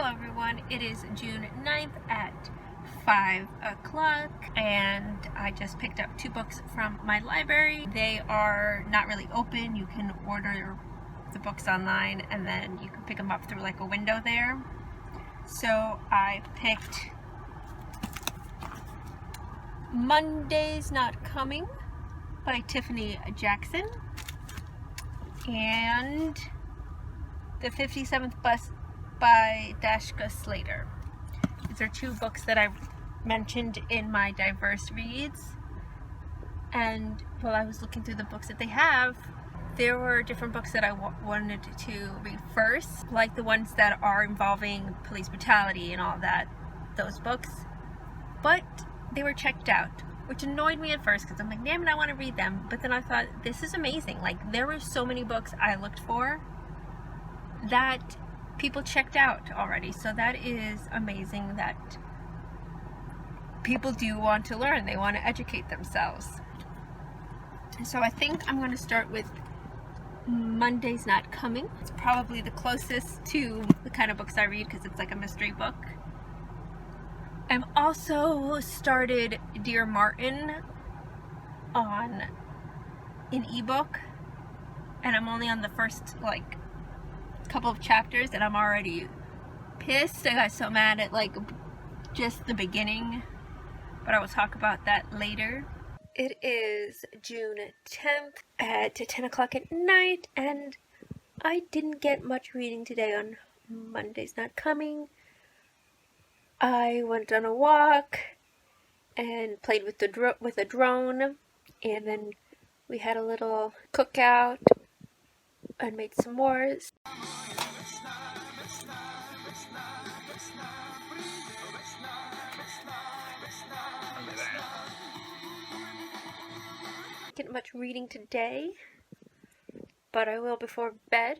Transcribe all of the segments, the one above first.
Hello everyone, it is June 9th at 5 o'clock and I just picked up 2 books from my library. They are not really open. You can order the books online and then you can pick them up through like a window there. So I picked Monday's Not Coming by Tiffany Jackson and The 57th Bus by Dashka Slater. These are 2 books that I mentioned in my diverse reads, and while I was looking through the books that they have, there were different books that I wanted to read first, like the ones that are involving police brutality and all that, those books, but they were checked out, which annoyed me at first because I'm like, damn it, I want to read them. But then I thought, this is amazing. Like, there were so many books I looked for that people checked out already, so that is amazing that people do want to learn. They want to educate themselves. So I think I'm going to start with Monday's Not Coming. It's probably the closest to the kind of books I read because it's like a mystery book. I've also started Dear Martin on an ebook, and I'm only on the first couple of chapters and I'm already pissed. I got so mad at just the beginning, but I will talk about that later. It is June 10th at 10 o'clock at night and I didn't get much reading today on Monday's Not Coming. I went on a walk and played with a drone, and then we had a little cookout and made s'mores. Get much reading today, but I will before bed.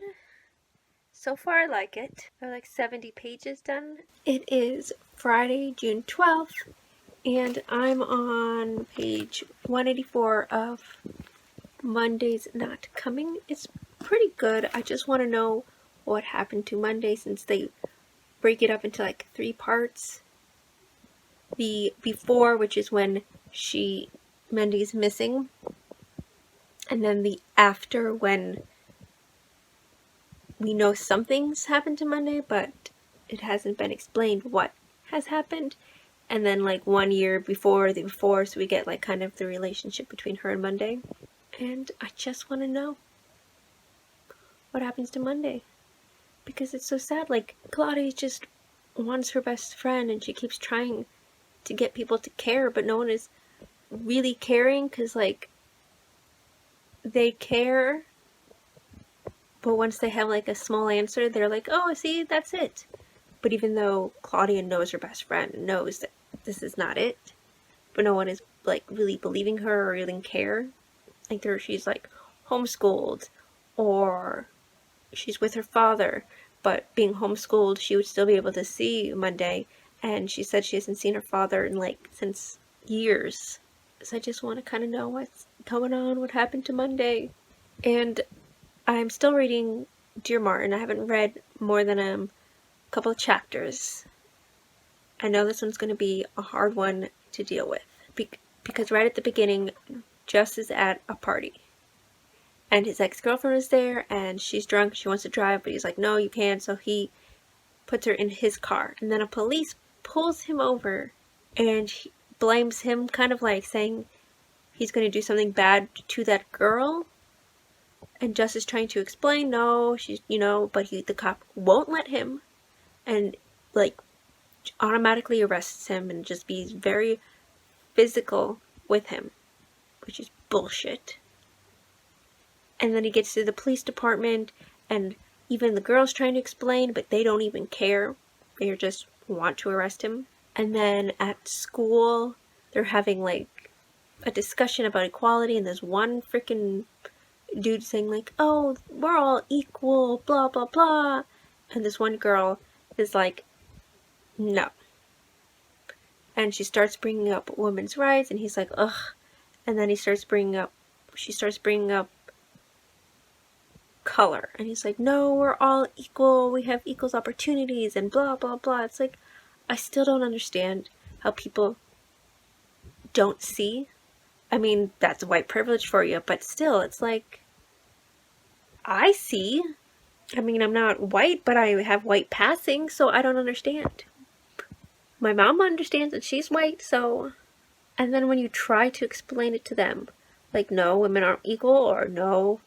So far I like it. I like 70 pages done. It is Friday, June 12th, and I'm on page 184 of Monday's Not Coming. It's pretty good. I just want to know what happened to Monday since they break it up into 3 parts. The before, which is when Mandy's missing, and then the after, when we know something's happened to Monday, but it hasn't been explained what has happened. And then 1 year before the before, so we get kind of the relationship between her and Monday. And I just want to know what happens to Monday, because it's so sad. Claudia just wants her best friend and she keeps trying to get people to care, but no one is really caring, because they care, but once they have a small answer, they're like, oh, see, that's it. But even though Claudia knows her best friend, knows that this is not it, but no one is really believing her or really care. She's homeschooled, or she's with her father, but being homeschooled, she would still be able to see Monday, and she said she hasn't seen her father in since years. So I just want to kind of know what's going on, what happened to Monday. And I'm still reading Dear Martin. I haven't read more than a couple of chapters. I know this one's going to be a hard one to deal with, because right at the beginning, Jess is at a party, and his ex-girlfriend is there, and she's drunk, she wants to drive, but he's like, no, you can't, so he puts her in his car, and then a police pulls him over, and he blames him, kind of saying he's going to do something bad to that girl, and Jess is trying to explain, no, she's, but the cop won't let him, and automatically arrests him and just be very physical with him, which is bullshit. And then he gets to the police department, and even the girl's trying to explain, but they don't even care. They just want to arrest him. And then at school, they're having a discussion about equality, and there's one freaking dude saying oh, we're all equal, blah blah blah, and this one girl is no. And she starts bringing up women's rights, and he's like, ugh. And then she starts bringing up color. And he's like, no, we're all equal. We have equal opportunities and blah, blah, blah. It's like, I still don't understand how people don't see. I mean, that's white privilege for you, but still, it's like, I see. I mean, I'm not white, but I have white passing, so I don't understand. My mom understands that she's white, so... And then when you try to explain it to them, like, no, women aren't equal, or no,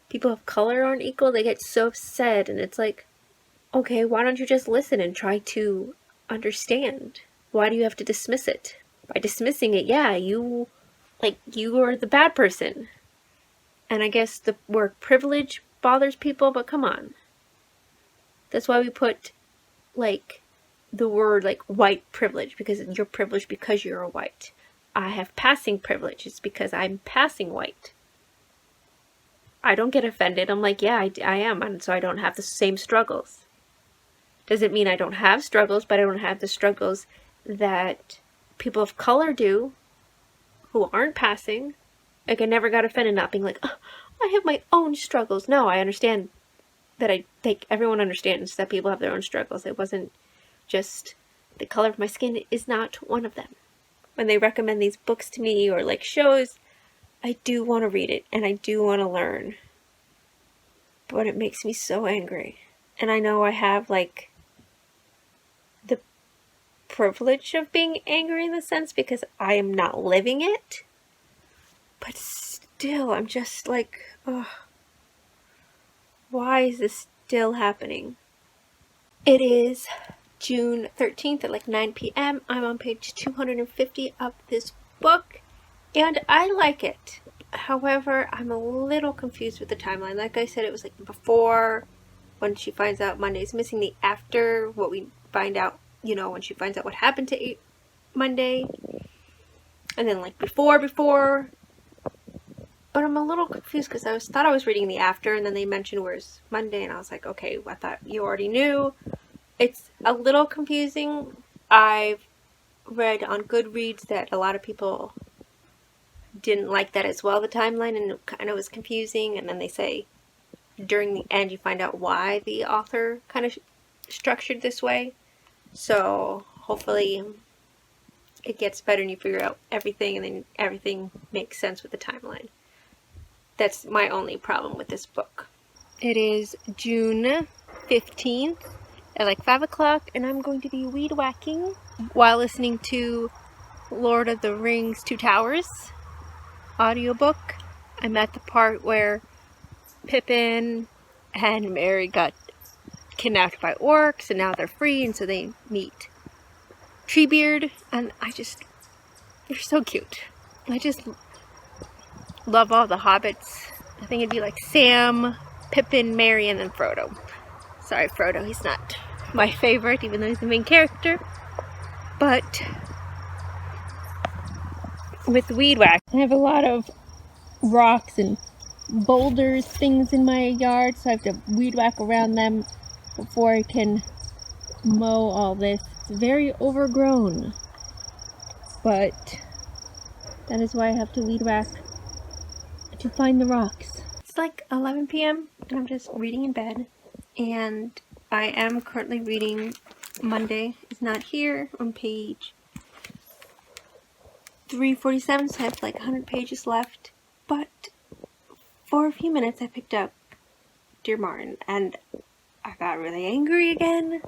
people of color aren't equal, they get so upset, and it's like, okay, why don't you just listen and try to understand? Why do you have to dismiss it? By dismissing it, yeah, you are the bad person. And I guess the word privilege bothers people, but come on. That's why we put, like, the word, like, white privilege, because you're privileged because you're a white. I have passing privilege. It's because I'm passing white. I don't get offended. I'm like, yeah, I am, and so I don't have the same struggles. Doesn't mean I don't have struggles, but I don't have the struggles that people of color do who aren't passing. Like, I never got offended not being like, oh, I have my own struggles. No, I understand that I think everyone understands that people have their own struggles. It wasn't just the color of my skin is not one of them. When they recommend these books to me or like shows, I do want to read it and I do want to learn. But it makes me so angry. And I know I have like the privilege of being angry in the sense because I am not living it. But still, I'm just like, ugh. Why is this still happening? It is June 13th at like 9 p.m. I'm on page 250 of this book, and I like it. However, I'm a little confused with the timeline. Like I said, it was like before, when she finds out Monday's missing, the after, what we find out, you know, when she finds out what happened to Monday, and then like before. But I'm a little confused because I thought I was reading the after, and then they mentioned where's Monday, and I was like, okay, I thought you already knew. It's a little confusing. I've read on Goodreads that a lot of people didn't like that as well, the timeline, and it kind of was confusing. And then they say during the end you find out why the author kind of structured this way. So hopefully it gets better and you figure out everything, and then everything makes sense with the timeline. That's my only problem with this book. It is June 15th at like 5 o'clock, and I'm going to be weed whacking while listening to Lord of the Rings 2 Towers audiobook. I'm at the part where Pippin and Merry got kidnapped by orcs, and now they're free, and so they meet Treebeard, and they're so cute. I just love all the hobbits. I think it'd be like Sam, Pippin, Merry, and then Frodo. Sorry, Frodo, he's not my favorite, even though he's the main character. But with weed whack, I have a lot of rocks and boulders, things in my yard, so I have to weed whack around them before I can mow all this. It's very overgrown, but that is why I have to weed whack to find the rocks. It's like 11 p.m. and I'm just reading in bed, and I am currently reading Monday Is Not Here on page 347, so I have like 100 pages left. But for a few minutes I picked up Dear Martin, and I got really angry again.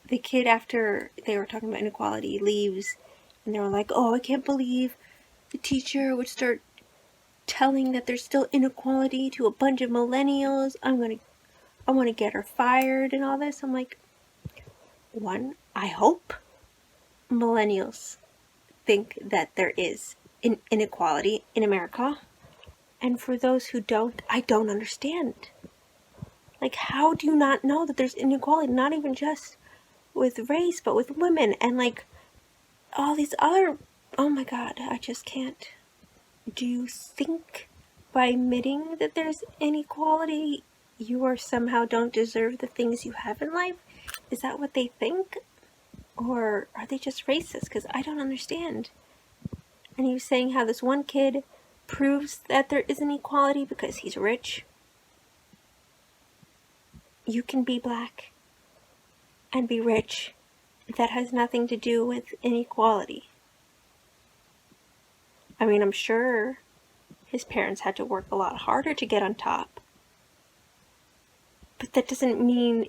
The kid, after they were talking about inequality, leaves, and they were like, oh, I can't believe the teacher would start telling that there's still inequality to a bunch of millennials. I want to get her fired and all this. I'm like, one, I hope millennials think that there is inequality in America. And for those who don't, I don't understand. Like, how do you not know that there's inequality? Not even just with race, but with women and like all these other, oh my god, I just can't. Do you think by admitting that there's inequality, you are somehow don't deserve the things you have in life? Is that what they think? Or are they just racist? Because I don't understand. And he was saying how this one kid proves that there isn't equality because he's rich. You can be black and be rich. That has nothing to do with inequality. I mean, I'm sure his parents had to work a lot harder to get on top. But that doesn't mean,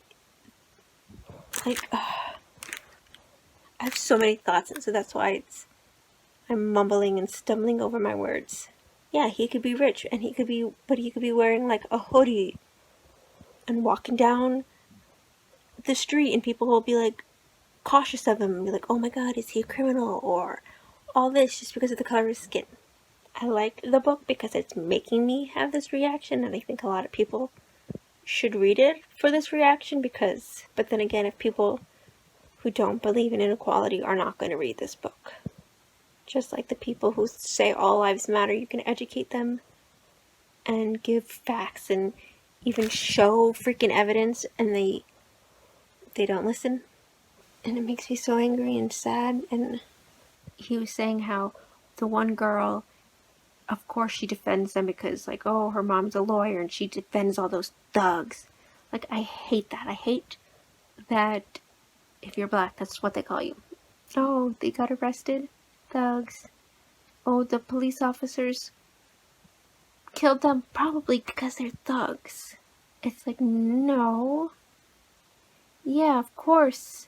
like, I have so many thoughts, and so that's why I'm mumbling and stumbling over my words. Yeah, he could be rich, and he could be wearing like a hoodie and walking down the street, and people will be like cautious of him and be like, oh my god, is he a criminal? Or all this just because of the color of his skin. I like the book because it's making me have this reaction, and I think a lot of people should read it for this reaction but then again, if people who don't believe in inequality are not going to read this book. Just like the people who say all lives matter, you can educate them and give facts and even show freaking evidence, and they don't listen. And it makes me so angry and sad. And he was saying how the one girl, of course she defends them because, like, oh, her mom's a lawyer and she defends all those thugs. Like, I hate that. I hate that if you're black, that's what they call you. Oh, they got arrested? Thugs. Oh, the police officers killed them probably because they're thugs. It's like, no. Yeah, of course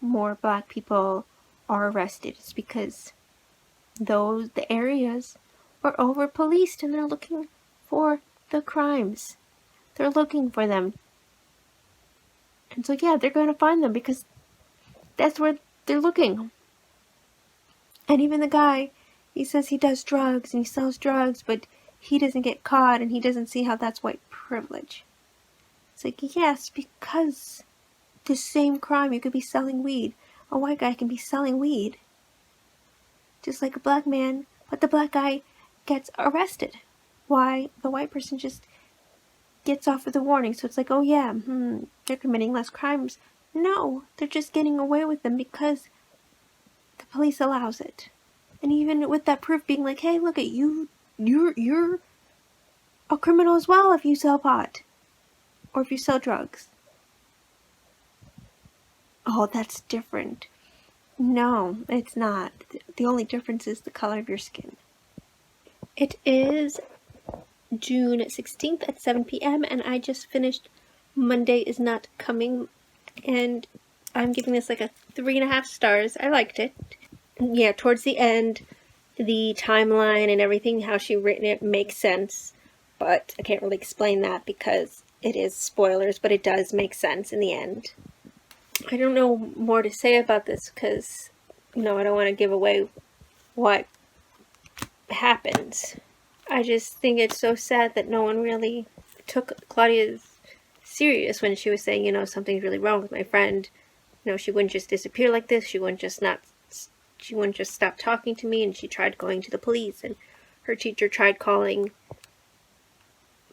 more black people are arrested. It's because the areas are over policed and they're looking for the crimes. They're looking for them. And so yeah, they're going to find them because that's where they're looking. And even the guy, he says he does drugs and he sells drugs, but he doesn't get caught and he doesn't see how that's white privilege. It's like, yes, because the same crime, you could be selling weed. A white guy can be selling weed, just like a black man, but the black guy gets arrested. Why? The white person just gets off with a warning. So it's like, oh yeah, they're committing less crimes. No, they're just getting away with them because the police allows it. And even with that proof being like, hey, look at you, you're a criminal as well if you sell pot or if you sell drugs. Oh, that's different. No, it's not. The only difference is the color of your skin. It is June 16th at 7 p.m. and I just finished Monday Is Not Coming, and I'm giving this like a 3.5 stars. I liked it. Yeah, towards the end, the timeline and everything, how she written it makes sense, but I can't really explain that because it is spoilers, but it does make sense in the end. I don't know more to say about this because, I don't want to give away what happens. I just think it's so sad that no one really took Claudia's serious when she was saying, something's really wrong with my friend. She wouldn't just disappear like this. She wouldn't just stop talking to me, and she tried going to the police, and her teacher tried calling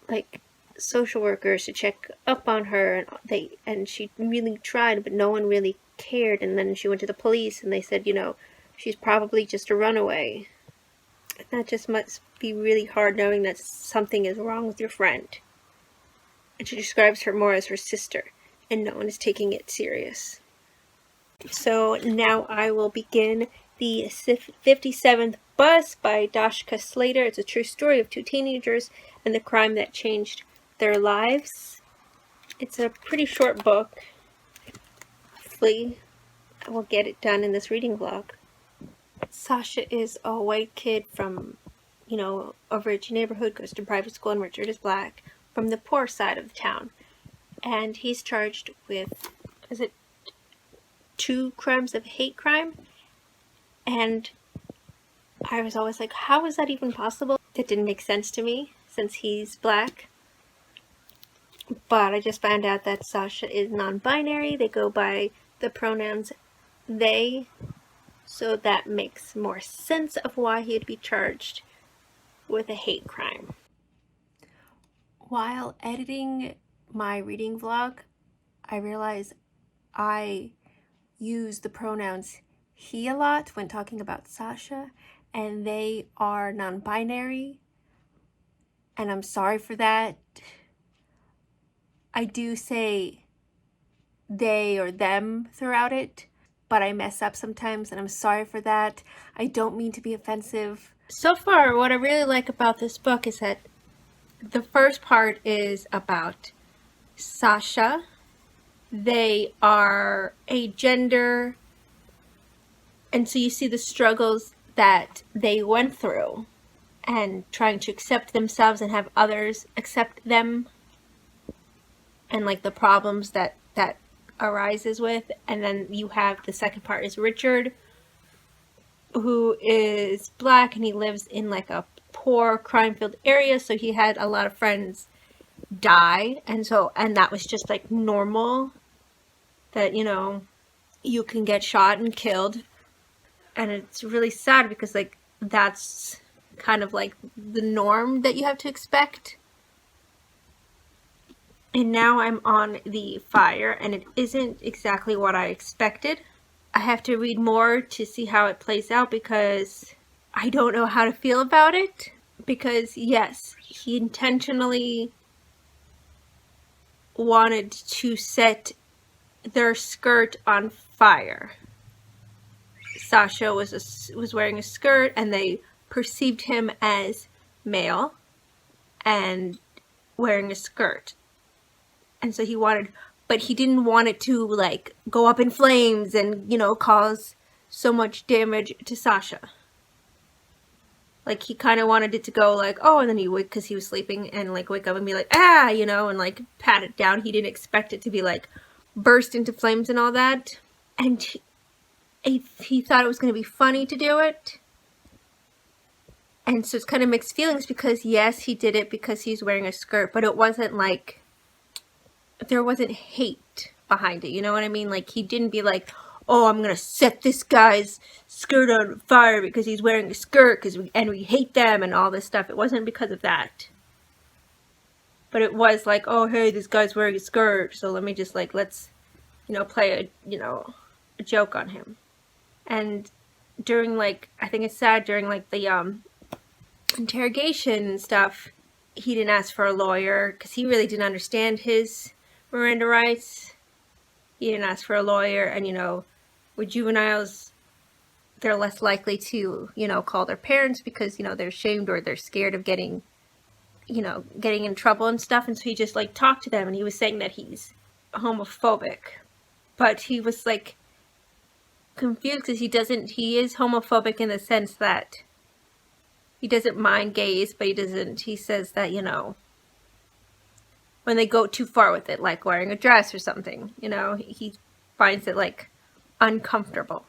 like social workers to check up on her, and she really tried, but no one really cared. And then she went to the police and they said, she's probably just a runaway. And that just must be really hard, knowing that something is wrong with your friend. And she describes her more as her sister, and no one is taking it serious. So now I will begin the 57th Bus by Dashka Slater. It's a true story of two teenagers and the crime that changed their lives. It's a pretty short book. Hopefully I will get it done in this reading vlog. Sasha is a white kid from, a rich neighborhood, goes to private school, and Richard is black from the poor side of the town. And he's charged with, 2 crimes of hate crime? And I was always like, how is that even possible? It didn't make sense to me since he's black. But I just found out that Sasha is non-binary. They go by the pronouns they. So that makes more sense of why he'd be charged with a hate crime. While editing my reading vlog, I realized I use the pronouns he a lot when talking about Sasha, and they are non-binary, and I'm sorry for that. I do say they or them throughout it, but I mess up sometimes, and I'm sorry for that. I don't mean to be offensive. So far, what I really like about this book is that the first part is about Sasha. They are a gender, and so you see the struggles that they went through and trying to accept themselves and have others accept them, and like the problems that arises with. And then you have the second part is Richard, who is black, and he lives in like a poor crime-filled area, so he had a lot of friends die, and that was just like normal, that you can get shot and killed. And it's really sad because like that's kind of like the norm that you have to expect. And now I'm on the fire, and it isn't exactly what I expected. I have to read more to see how it plays out, because I don't know how to feel about it. Because yes, he intentionally wanted to set their skirt on fire. Sasha was wearing a skirt, and they perceived him as male and wearing a skirt. And so but he didn't want it to like go up in flames and, cause so much damage to Sasha. Like he kind of wanted it to go like, oh, and then he would, because he was sleeping, and like wake up and be like, ah, and like pat it down. He didn't expect it to be like burst into flames and all that. And he thought it was going to be funny to do it. And so it's kind of mixed feelings, because yes, he did it because he's wearing a skirt, but it wasn't like, there wasn't hate behind it. You know what I mean? Like he didn't be like, oh, I'm going to set this guy's skirt on fire because he's wearing a skirt and we hate them and all this stuff. It wasn't because of that. But it was like, oh, hey, this guy's wearing a skirt, so let me just like, let's, play a joke on him. And during like, I think it's sad, during like the interrogation and stuff, he didn't ask for a lawyer because he really didn't understand his Miranda rights. He didn't ask for a lawyer, and with juveniles, they're less likely to, call their parents because, they're ashamed or they're scared of getting in trouble and stuff. And so he just like talked to them, and he was saying that he's homophobic, but he was like confused because he is homophobic in the sense that he doesn't mind gays, but he says that, when they go too far with it, like wearing a dress or something, he finds it like uncomfortable.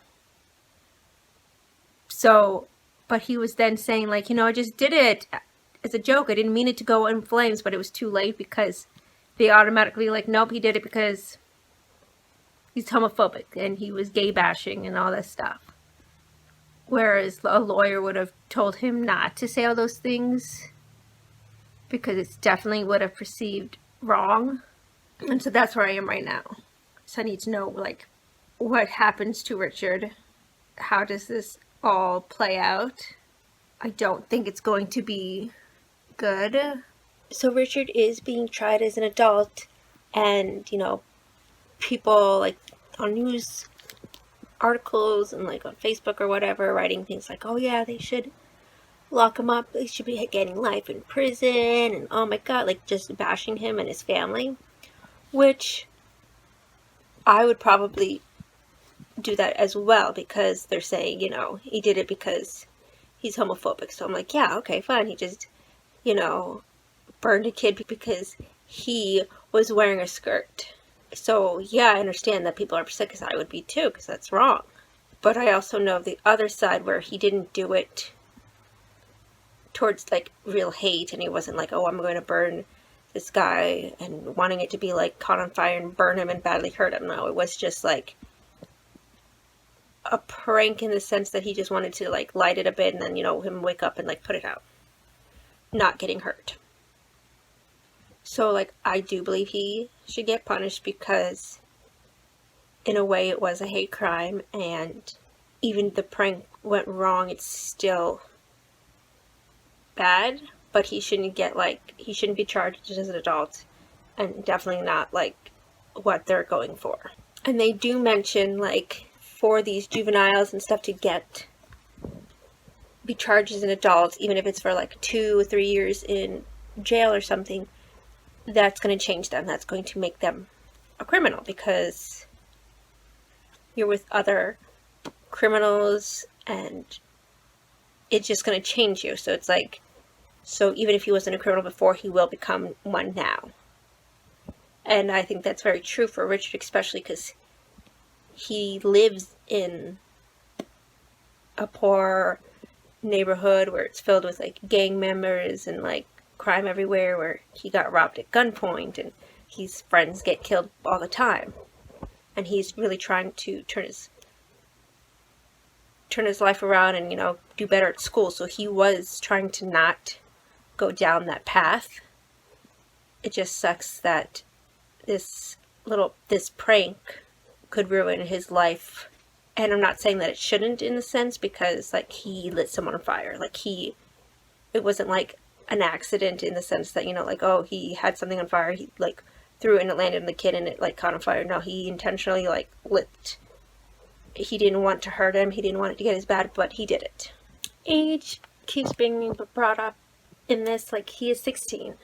So, but he was then saying like, I just did it as a joke. I didn't mean it to go in flames, but it was too late because they automatically like, nope, he did it because he's homophobic and he was gay bashing and all this stuff. Whereas a lawyer would have told him not to say all those things because it's definitely would have perceived wrong. And so that's where I am right now. So I need to know like what happens to Richard. How does this all play out? I don't think it's going to be good. So Richard is being tried as an adult, and people like on news articles and like on Facebook or whatever writing things like, oh yeah, they should lock him up, they should be getting life in prison, and oh my god, like just bashing him and his family, which I would probably do that as well, because they're saying he did it because he's homophobic. So I'm like, yeah, okay, fine, he just burned a kid because he was wearing a skirt. So yeah, I understand that people are upset, because I would be too, because that's wrong. But I also know the other side where he didn't do it towards like real hate, and he wasn't like, oh, I'm going to burn this guy and wanting it to be like caught on fire and burn him and badly hurt him. No, it was just like a prank in the sense that he just wanted to like light it a bit and then him wake up and like put it out, not getting hurt. So like I do believe he should get punished, because in a way it was a hate crime, and even the prank went wrong, it's still bad, but he shouldn't be charged as an adult, and definitely not like what they're going for. And they do mention like for these juveniles and stuff to be charged as an adult, even if it's for like 2 or 3 years in jail or something, that's going to change them. That's going to make them a criminal, because you're with other criminals and it's just going to change you. So it's like, so even if he wasn't a criminal before, he will become one now. And I think that's very true for Richard, especially because he lives in a poor neighborhood where it's filled with like gang members and like crime everywhere, where he got robbed at gunpoint and his friends get killed all the time. And he's really trying to turn his life around and, do better at school. So he was trying to not go down that path. It just sucks that this prank could ruin his life. And I'm not saying that it shouldn't, in a sense, because like he lit someone on fire. Like it wasn't like an accident in the sense that, like, oh, he had something on fire, he like threw it and it landed on the kid and it like caught on fire. No, he intentionally like lit. He didn't want to hurt him, he didn't want it to get as bad, but he did it. Age keeps being brought up in this, like he is 16.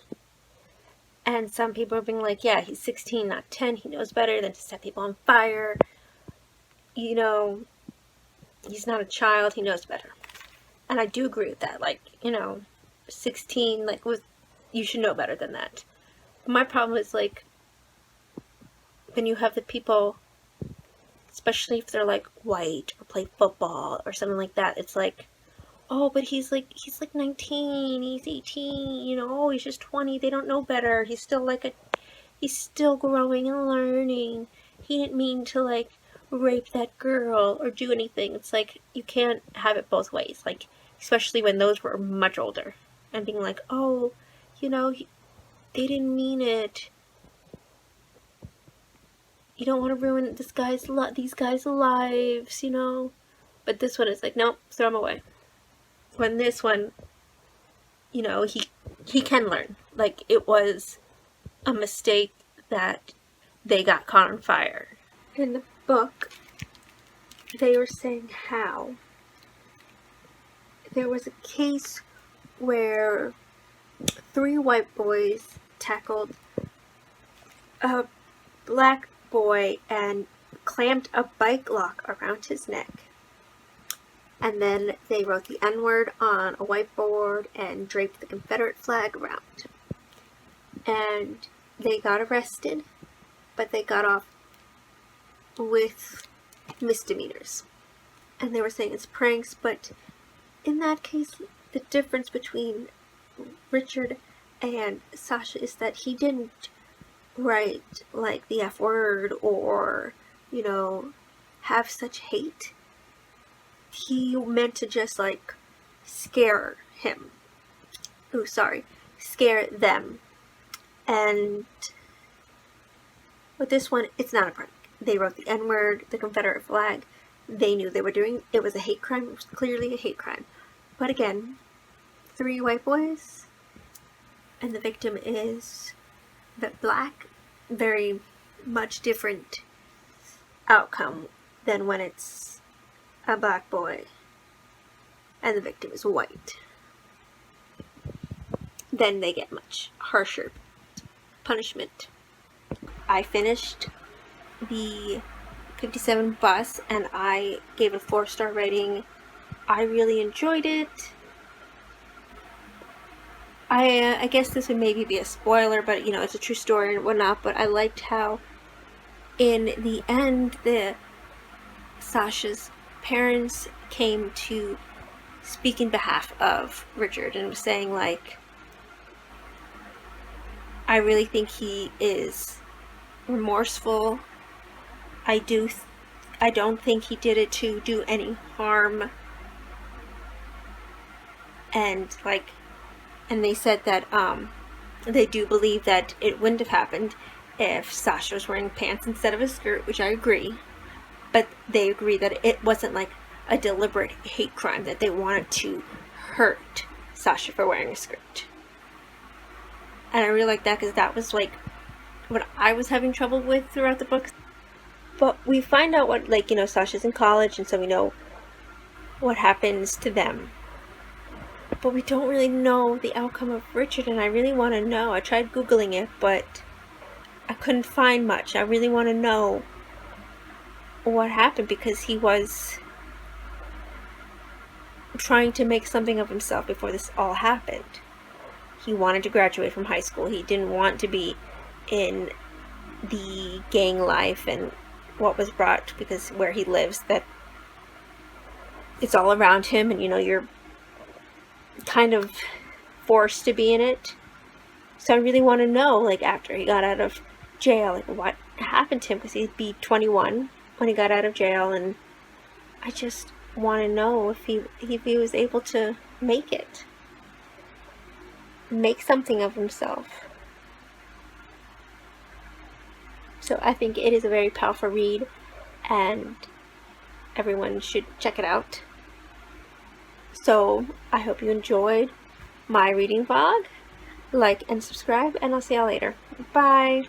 And some people are being like, yeah, he's 16, not 10, he knows better than to set people on fire. He's not a child, he knows better. And I do agree with that. Like, 16, like, you should know better than that. But my problem is, like, when you have the people, especially if they're, like, white or play football or something like that, it's like, oh, but he's 19, he's 18, oh, he's just 20, they don't know better. He's still growing and learning. He didn't mean to, like, rape that girl or do anything. It's like, you can't have it both ways. Like, especially when those were much older, and being like, oh, they didn't mean it. You don't want to ruin these guys' lives, But this one is like, nope, throw him away. When this one, he can learn. Like, it was a mistake that they got caught on fire. In the book, they were saying how there was a case where 3 white boys tackled a black boy and clamped a bike lock around his neck. And then they wrote the N-word on a whiteboard and draped the Confederate flag around. And they got arrested, but they got off with misdemeanors. And they were saying it's pranks, but in that case, the difference between Richard and Sasha is that he didn't write like the F word or, have such hate. He meant to just like scare him. Scare them. And with this one, it's not a prank. They wrote the N-word, the Confederate flag. They knew they were doing, it was a hate crime. It was clearly a hate crime. But again, 3 white boys, and the victim is black. Very much different outcome than when it's a black boy and the victim is white. Then they get much harsher punishment. I finished the 57 bus and I gave it a 4-star rating. I really enjoyed it. I guess this would maybe be a spoiler, but it's a true story and whatnot. But I liked how in the end Sasha's parents came to speak in behalf of Richard and was saying like, I really think he is remorseful. I don't think he did it to do any harm. And they said that they do believe that it wouldn't have happened if Sasha was wearing pants instead of a skirt, which I agree. But they agree that it wasn't like a deliberate hate crime, that they wanted to hurt Sasha for wearing a skirt. And I really like that, because that was like what I was having trouble with throughout the books. But we find out what, like, Sasha's in college, and so we know what happens to them. But we don't really know the outcome of Richard, and I really want to know. I tried Googling it, but I couldn't find much. I really want to know what happened, because he was trying to make something of himself before this all happened. He wanted to graduate from high school. He didn't want to be in the gang life and what was brought, because where he lives, that it's all around him, and you're kind of forced to be in it. So I really want to know, like, after he got out of jail, like, what happened to him, because he'd be 21 when he got out of jail, and I just want to know if he was able to make something of himself. So I think it is a very powerful read, and everyone should check it out. So I hope you enjoyed my reading vlog. Like and subscribe, and I'll see y'all later. Bye!